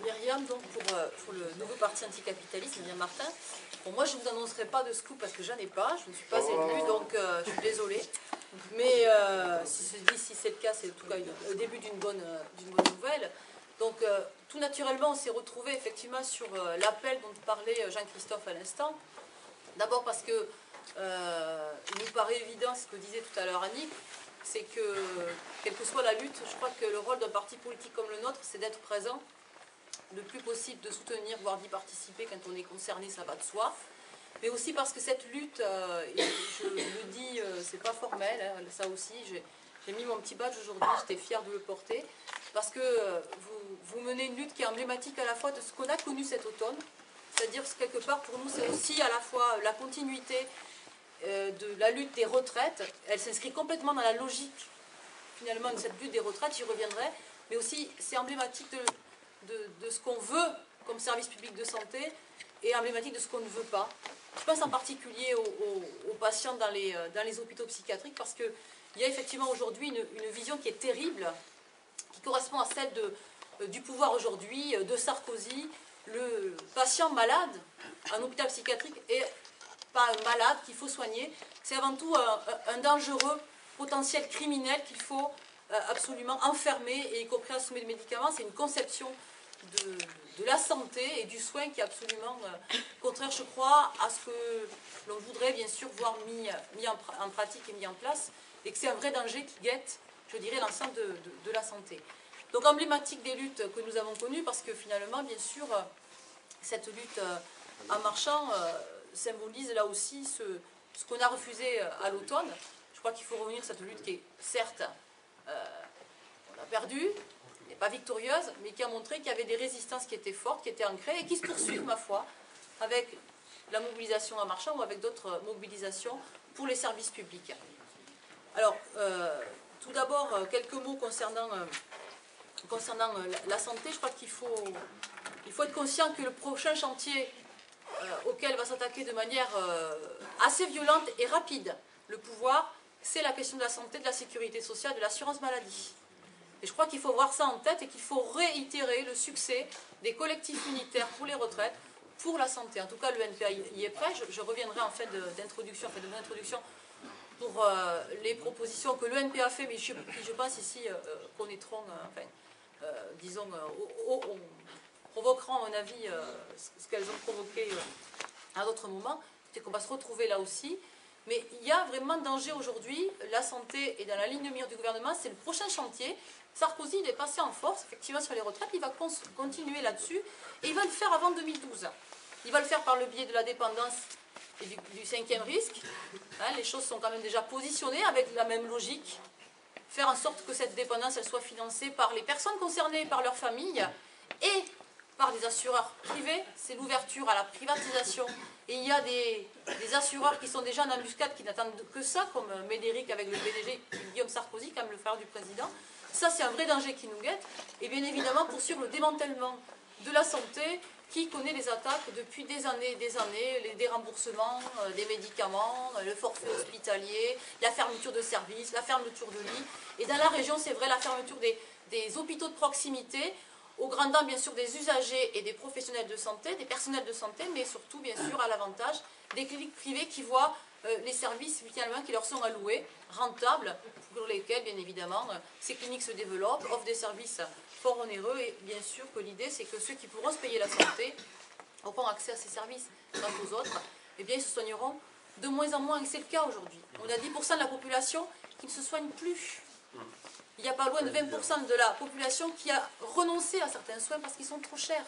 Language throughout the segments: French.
Myriam, donc pour le nouveau parti anticapitaliste, Myriam Martin. Bon, moi, je ne vous annoncerai pas de scoop parce que j'en ai pas, je ne suis pas élue, donc je suis désolée. Mais si c'est le cas, c'est en tout cas le début d'une bonne nouvelle. Donc, tout naturellement, on s'est retrouvé effectivement sur l'appel dont parlait Jean-Christophe à l'instant. D'abord parce que il nous paraît évident, ce que disait tout à l'heure Annick, c'est que, quelle que soit la lutte, je crois que le rôle d'un parti politique comme le nôtre, c'est d'être présent, le plus possible de soutenir, voire d'y participer quand on est concerné, ça va de soi. Mais aussi parce que cette lutte, et je le dis, c'est pas formel, hein, ça aussi, j'ai mis mon petit badge aujourd'hui, j'étais fière de le porter, parce que vous menez une lutte qui est emblématique à la fois de ce qu'on a connu cet automne, c'est-à-dire que quelque part pour nous c'est aussi à la fois la continuité de la lutte des retraites, elle s'inscrit complètement dans la logique finalement de cette lutte des retraites, j'y reviendrai, mais aussi c'est emblématique de ce qu'on veut comme service public de santé et emblématique de ce qu'on ne veut pas. Je pense en particulier aux patients dans les hôpitaux psychiatriques parce qu'il y a effectivement aujourd'hui une vision qui est terrible, qui correspond à celle du pouvoir aujourd'hui, de Sarkozy. Le patient malade en hôpital psychiatrique est pas un malade qu'il faut soigner, c'est avant tout un dangereux potentiel criminel qu'il faut absolument enfermer et y compris assommer de médicaments. C'est une conception de la santé et du soin qui est absolument contraire, je crois, à ce que l'on voudrait bien sûr voir mis en pratique et mis en place, et que c'est un vrai danger qui guette, je dirais, l'ensemble de la santé. Donc emblématique des luttes que nous avons connues, parce que finalement, bien sûr, cette lutte en marchant symbolise là aussi ce qu'on a refusé à l'automne. Je crois qu'il faut revenir à cette lutte qui est, certes, on a perdu, n'est pas victorieuse, mais qui a montré qu'il y avait des résistances qui étaient fortes, qui étaient ancrées, et qui se poursuivent, ma foi, avec la mobilisation en marchant ou avec d'autres mobilisations pour les services publics. Alors, tout d'abord, quelques mots concernant la santé. Je crois qu'il faut être conscient que le prochain chantier auquel va s'attaquer de manière assez violente et rapide le pouvoir, c'est la question de la santé, de la sécurité sociale, de l'assurance maladie. Et je crois qu'il faut voir ça en tête et qu'il faut réitérer le succès des collectifs unitaires pour les retraites, pour la santé. En tout cas, le NPA y est prêt. Je reviendrai en fin d'introduction, pour les propositions que le NPA fait, mais qui, je pense, ici, connaîtront, disons, provoqueront, à mon avis, ce qu'elles ont provoqué à d'autres moments. C'est qu'on va se retrouver là aussi. Mais il y a vraiment danger aujourd'hui. La santé est dans la ligne de mire du gouvernement. C'est le prochain chantier. Sarkozy, il est passé en force, effectivement, sur les retraites. Il va continuer là-dessus. Et il va le faire avant 2012. Il va le faire par le biais de la dépendance et du cinquième risque. Hein, les choses sont quand même déjà positionnées avec la même logique. Faire en sorte que cette dépendance elle soit financée par les personnes concernées, par leurs familles et par des assureurs privés. C'est l'ouverture à la privatisation. Et il y a des assureurs qui sont déjà en embuscade, qui n'attendent que ça, comme Médéric avec le PDG Guillaume Sarkozy, comme le frère du président. Ça, c'est un vrai danger qui nous guette. Et bien évidemment, poursuivre le démantèlement de la santé qui connaît les attaques depuis des années, les déremboursements des médicaments, le forfait hospitalier, la fermeture de services, la fermeture de lits. Et dans la région, c'est vrai, la fermeture des hôpitaux de proximité, au grand dam, bien sûr, des usagers et des professionnels de santé, des personnels de santé, mais surtout, bien sûr, à l'avantage des cliniques privées qui voient les services finalement qui leur sont alloués, rentables, pour lesquels, bien évidemment, ces cliniques se développent, offrent des services fort onéreux, et bien sûr que l'idée, c'est que ceux qui pourront se payer la santé auront accès à ces services. Quant aux autres, eh bien, ils se soigneront de moins en moins, et c'est le cas aujourd'hui. On a 10% de la population qui ne se soigne plus. Il n'y a pas loin de 20% de la population qui a renoncé à certains soins parce qu'ils sont trop chers.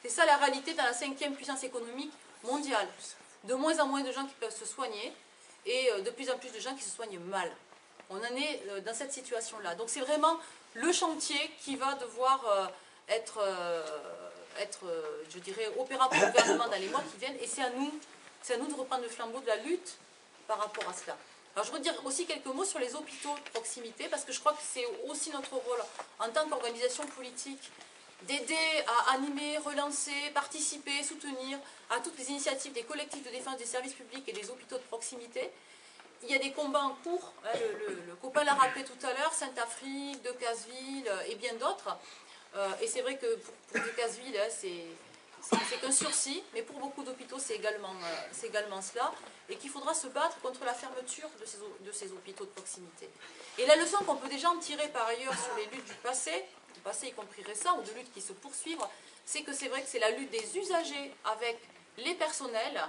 C'est ça la réalité dans la 5e puissance économique mondiale. De moins en moins de gens qui peuvent se soigner et de plus en plus de gens qui se soignent mal. On en est dans cette situation-là. Donc c'est vraiment le chantier qui va devoir être, je dirais, opérant pour le gouvernement dans les mois qui viennent. Et c'est à nous de reprendre le flambeau de la lutte par rapport à cela. Alors je voudrais dire aussi quelques mots sur les hôpitaux de proximité, parce que je crois que c'est aussi notre rôle en tant qu'organisation politique d'aider à animer, relancer, participer, soutenir à toutes les initiatives des collectifs de défense des services publics et des hôpitaux de proximité. il y a des combats en cours, hein, le copain l'a rappelé tout à l'heure, Sainte-Afrique, Decazeville et bien d'autres. Et c'est vrai que pour Decazeville, hein, c'est qu'un sursis, mais pour beaucoup d'hôpitaux, c'est également cela, et qu'il faudra se battre contre la fermeture de ces hôpitaux de proximité. Et la leçon qu'on peut déjà en tirer par ailleurs sur les luttes du passé y compris récent, ou de luttes qui se poursuivent, c'est que c'est vrai que c'est la lutte des usagers avec les personnels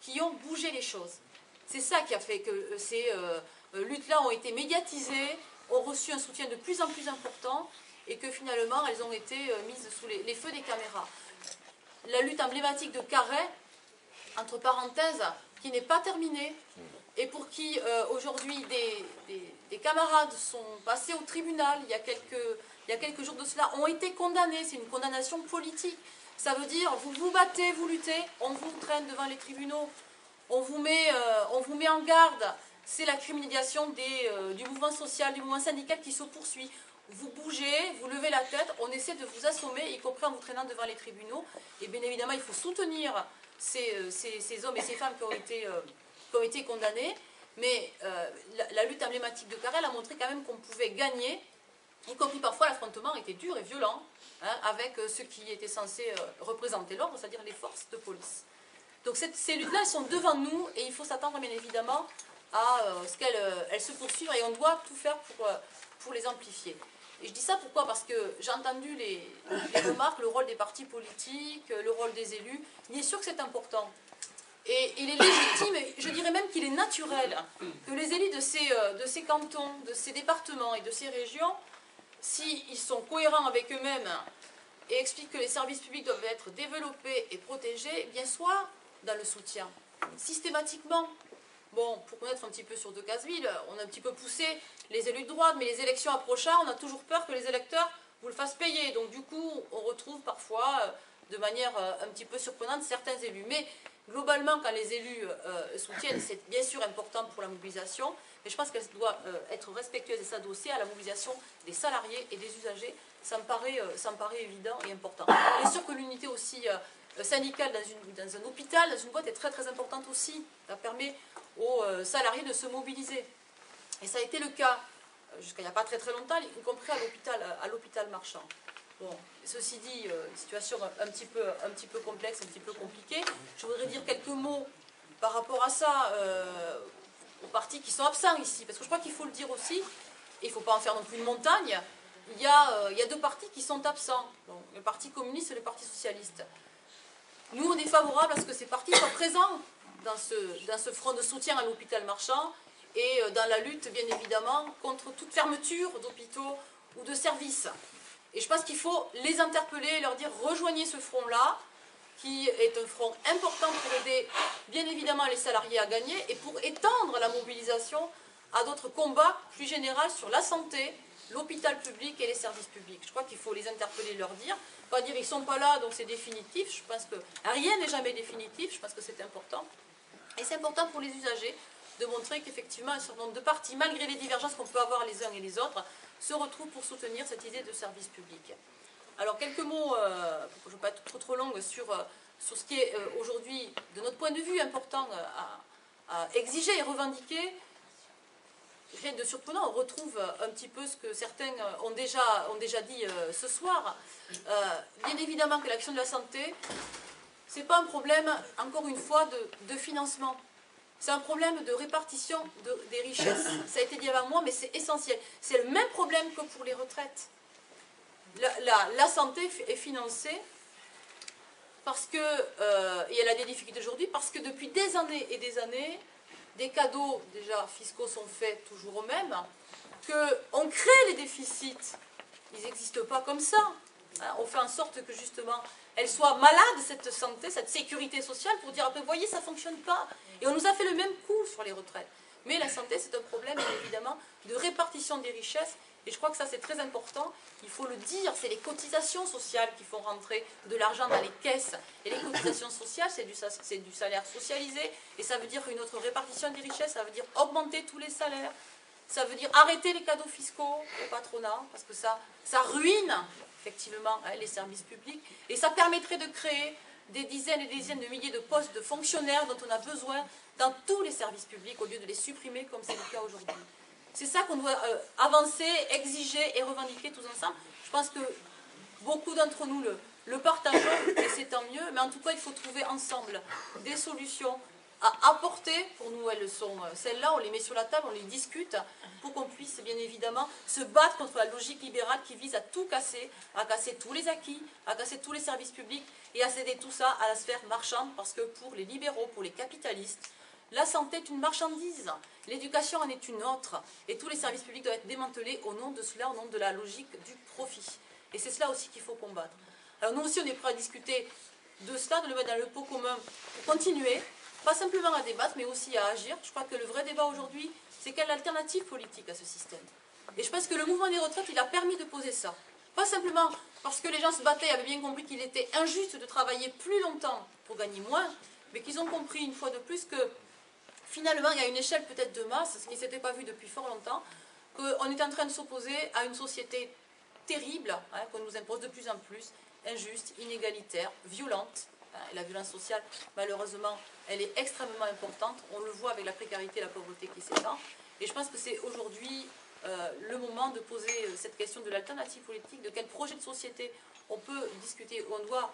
qui ont bougé les choses. C'est ça qui a fait que ces luttes-là ont été médiatisées, ont reçu un soutien de plus en plus important, et que finalement elles ont été mises sous les feux des caméras. La lutte emblématique de Carhaix, entre parenthèses, qui n'est pas terminée, et pour qui aujourd'hui des camarades sont passés au tribunal il y a quelques jours de cela, ont été condamnés. C'est une condamnation politique. Ça veut dire, vous vous battez, vous luttez, on vous traîne devant les tribunaux, on vous met en garde. C'est la criminalisation du mouvement social, du mouvement syndical qui se poursuit. Vous bougez, vous levez la tête, on essaie de vous assommer, y compris en vous traînant devant les tribunaux. Et bien évidemment, il faut soutenir ces hommes et ces femmes qui ont été condamnés. Mais la lutte emblématique de Carhaix a montré quand même qu'on pouvait gagner, y compris parfois l'affrontement était dur et violent, hein, avec ceux qui étaient censés représenter l'ordre, c'est-à-dire les forces de police. Donc ces luttes-là, elles sont devant nous, et il faut s'attendre bien évidemment à ce qu'elles se poursuivent, et on doit tout faire pour les amplifier. Et je dis ça pourquoi? Parce que j'ai entendu les remarques, le rôle des partis politiques, le rôle des élus. Bien sûr que c'est important. Et il est légitime, je dirais même qu'il est naturel, que les élus de ces cantons, de ces départements et de ces régions, s'ils sont cohérents avec eux-mêmes et expliquent que les services publics doivent être développés et protégés, eh bien soient dans le soutien, systématiquement. Bon, pour connaître un petit peu sur Decazeville, on a un petit peu poussé les élus de droite, mais les élections approchant, on a toujours peur que les électeurs vous le fassent payer. Donc du coup, on retrouve parfois, de manière un petit peu surprenante, certains élus. Mais globalement, quand les élus soutiennent, c'est bien sûr important pour la mobilisation, mais je pense qu'elle doit être respectueuse et s'adosser à la mobilisation des salariés et des usagers. Ça me paraît évident et important. Bien sûr que l'unité aussi syndicale dans un hôpital, dans une boîte, est très très importante aussi. Ça permet aux salariés de se mobiliser. Et ça a été le cas jusqu'à il n'y a pas très très longtemps, y compris à l'hôpital Marchand. Bon, ceci dit, une situation un petit peu complexe, un petit peu compliquée. Je voudrais dire quelques mots par rapport à ça aux partis qui sont absents ici, parce que je crois qu'il faut le dire aussi, et il ne faut pas en faire non plus une montagne. Il y a deux partis qui sont absents, donc, le Parti communiste et le Parti socialiste. Nous, on est favorable à ce que ces partis soient présents dans ce front de soutien à l'hôpital Marchand et dans la lutte, bien évidemment, contre toute fermeture d'hôpitaux ou de services. Et je pense qu'il faut les interpeller et leur dire « rejoignez ce front-là », qui est un front important pour aider, bien évidemment, les salariés à gagner et pour étendre la mobilisation à d'autres combats plus généraux sur la santé, l'hôpital public et les services publics. Je crois qu'il faut les interpeller et leur dire, pas dire ils ne sont pas là, donc c'est définitif. Je pense que rien n'est jamais définitif, je pense que c'est important. Et c'est important pour les usagers de montrer qu'effectivement un certain nombre de partis, malgré les divergences qu'on peut avoir les uns et les autres, se retrouvent pour soutenir cette idée de service public. Alors quelques mots, pour que je ne veux pas être trop longue, sur ce qui est aujourd'hui, de notre point de vue, important à exiger et revendiquer. Rien de surprenant, on retrouve un petit peu ce que certains ont déjà dit ce soir. Bien évidemment que l'action de la santé, ce n'est pas un problème, encore une fois, de financement. C'est un problème de répartition des richesses. Ça a été dit avant moi, mais c'est essentiel. C'est le même problème que pour les retraites. La santé est financée parce que, et elle a des difficultés aujourd'hui, parce que depuis des années et des années, des cadeaux déjà fiscaux sont faits toujours aux mêmes, qu'on crée les déficits, ils n'existent pas comme ça. Hein, on fait en sorte que justement, elle soit malade, cette santé, cette sécurité sociale, pour dire, vous voyez, ça ne fonctionne pas. Et on nous a fait le même coup sur les retraites. Mais la santé, c'est un problème, évidemment, de répartition des richesses. Et je crois que ça, c'est très important. Il faut le dire, c'est les cotisations sociales qui font rentrer de l'argent dans les caisses. Et les cotisations sociales, c'est du salaire socialisé. Et ça veut dire une autre répartition des richesses, ça veut dire augmenter tous les salaires. Ça veut dire arrêter les cadeaux fiscaux au patronat, parce que ça ruine effectivement les services publics. Et ça permettrait de créer des dizaines et des dizaines de milliers de postes de fonctionnaires dont on a besoin dans tous les services publics au lieu de les supprimer comme c'est le cas aujourd'hui. C'est ça qu'on doit avancer, exiger et revendiquer tous ensemble. Je pense que beaucoup d'entre nous le partageons et c'est tant mieux, mais en tout cas il faut trouver ensemble des solutions à apporter. Pour nous elles sont celles-là, on les met sur la table, on les discute pour qu'on puisse bien évidemment se battre contre la logique libérale qui vise à tout casser, à casser tous les acquis, à casser tous les services publics et à céder tout ça à la sphère marchande, parce que pour les libéraux, pour les capitalistes, la santé est une marchandise, l'éducation en est une autre, et tous les services publics doivent être démantelés au nom de cela, au nom de la logique du profit. Et c'est cela aussi qu'il faut combattre. Alors nous aussi on est prêts à discuter de cela, de le mettre dans le pot commun pour continuer, pas simplement à débattre, mais aussi à agir. Je crois que le vrai débat aujourd'hui, c'est quelle alternative politique à ce système. Et je pense que le mouvement des retraites, il a permis de poser ça. Pas simplement parce que les gens se battaient et avaient bien compris qu'il était injuste de travailler plus longtemps pour gagner moins, mais qu'ils ont compris une fois de plus que finalement, il y a une échelle peut-être de masse, ce qui ne s'était pas vu depuis fort longtemps, qu'on est en train de s'opposer à une société terrible, hein, qu'on nous impose de plus en plus, injuste, inégalitaire, violente. Hein, et la violence sociale, malheureusement, elle est extrêmement importante. On le voit avec la précarité et la pauvreté qui s'étend. Et je pense que c'est aujourd'hui le moment de poser cette question de l'alternative politique, de quel projet de société on peut discuter, ou on doit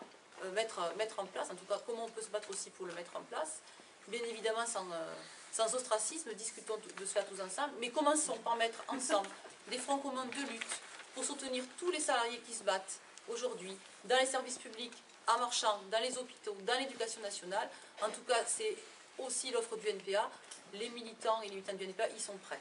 mettre en place, en tout cas comment on peut se battre aussi pour le mettre en place. Bien évidemment sans ostracisme, discutons de cela tous ensemble, mais commençons par mettre ensemble des fronts communs de lutte pour soutenir tous les salariés qui se battent aujourd'hui dans les services publics, en marchant, dans les hôpitaux, dans l'éducation nationale. En tout cas, c'est aussi l'offre du NPA. Les militants et les militants du NPA y sont prêts.